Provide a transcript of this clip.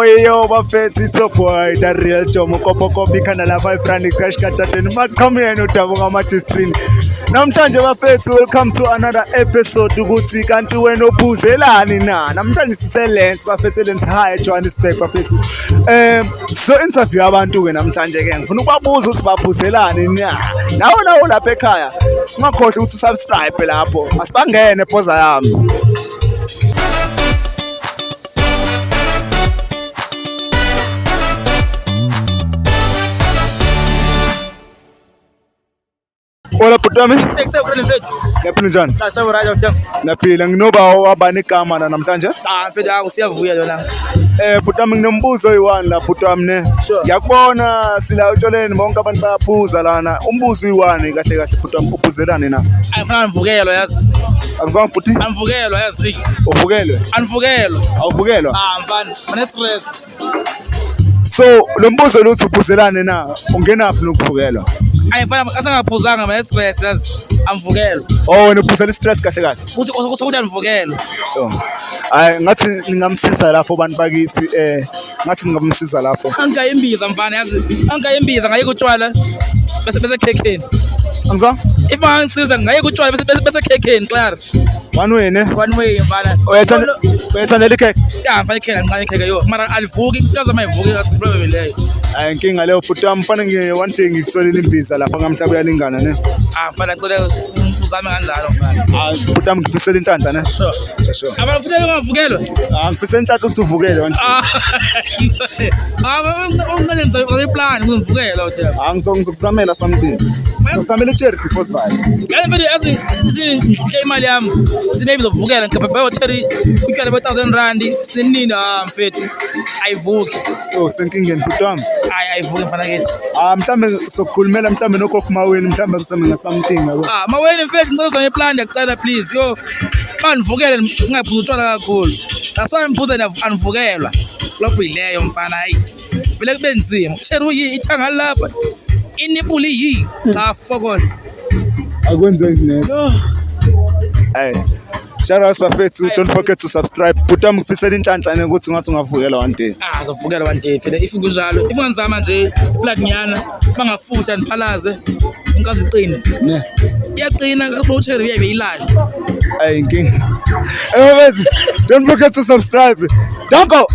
yo, bafethu, it's your boy, the real Jomo Kopo Kopi kana la 5 rand crash katateni. Come here no dabu ngamathi screen. Namhlanje bafethu, welcome to another episode ukuthi kanti wena obhuzelani na. Namhlanje siselense bafethu lense high Johannesburg bafethu. So interview abantu ke namhlanje ke ngifuna ukubabuza ukuthi babhuzelani na. Nawo lapha ekhaya. Ungakhohlwa ukuthi subscribe lapho. Asibangene phoza yami. Hola putame. Naphila njani? Naphila nginoba wabani igama namhlanje? Mfethu akusiyavuya yona. Putame nginombuzo oyi1 la putame ne. Ngiyakubona sila utholeni bonke abantu bayaphuza lana. Umbuzo oyi1 kahle kahle putame uphuzelani na? Ayifana ngivukelwa yazi. Akuzange futhi? Angivukelwa yazi. Uvukelwe? Angivukelwa. Awuvukelwa? Mfana, mane stress. So lo mbuzo lo uthi uphuzelani na? Ungena phi nokuvukelwa? Ayifana asangaphuzanga mane stress yazi. Angivukelwa. Oh wena uphuzela stress kahle kahle. Ukuthi angivukelwa. Hayi ngathi ningamsiza lapho abantu bakithi ngathi ningamsiza lapho. Angayimbiza mfana yazi. Angayimbiza ngaye kutshwala bese khekheni. Angizwa? If mangisiza ngaye kutshwala bese khekheni clear. One way ne? One way mfana. Uyathandela ikhekhe? Mfana ikhekhe kancane ikhekhe yo. Mara alivuki kuyaza mayivuki ngathi problem leyo. Hayi inkinga leyo futhi mfana one day ngikutholile imbiza lapha ngamhlaba uyalingana ne? Mfana ngicela uzame kanjalo mfana. Futhi ngifisela inhlanhla ne? Sure. Abantu futhi ungavukelwa? Ngifisela inhlanhla ukuthi uvukele wena. Ungicela ngizoplan ukuvukela uthi. Ngizokuzamela something. Ngizamela icherry before sivale. Ngale mfethu yazi imali yami sinebi zovukela ngikapha cherry kutyala be1000 sinini mfethu ayivuki. Senkingeni futhi wami. Ayivuki mfana kithi. Mhlambe sokukhulumela mhlambe nokhokho maweni mhlambe kuseme ngasamthing yabo. Maweni mfethu ngicela uzame plan yakucela please yo. Banivukele ngingaphuza utshwala kakhulu. That's why ngiphuza anivukelwa. Lokho yileyo mfana hayi. Vele kube nzima. Cherry uyi ithanga lapha. Inipuli yi. Fokona. Akwenzeki next. Hey. Shout out bafethu, don't forget to subscribe. Putame ngifisela inhlanhla ukuthi ungathi ungavukela one day. Azovukela one day phela if kunjalo. If ngizama nje plug nyana bangafutha niphalaze inkazi iqine. Ne. Iyaqina lapho ucherry uyabe ilahle. Hayi inkinga. Hey bafethu, don't forget to subscribe. Danko.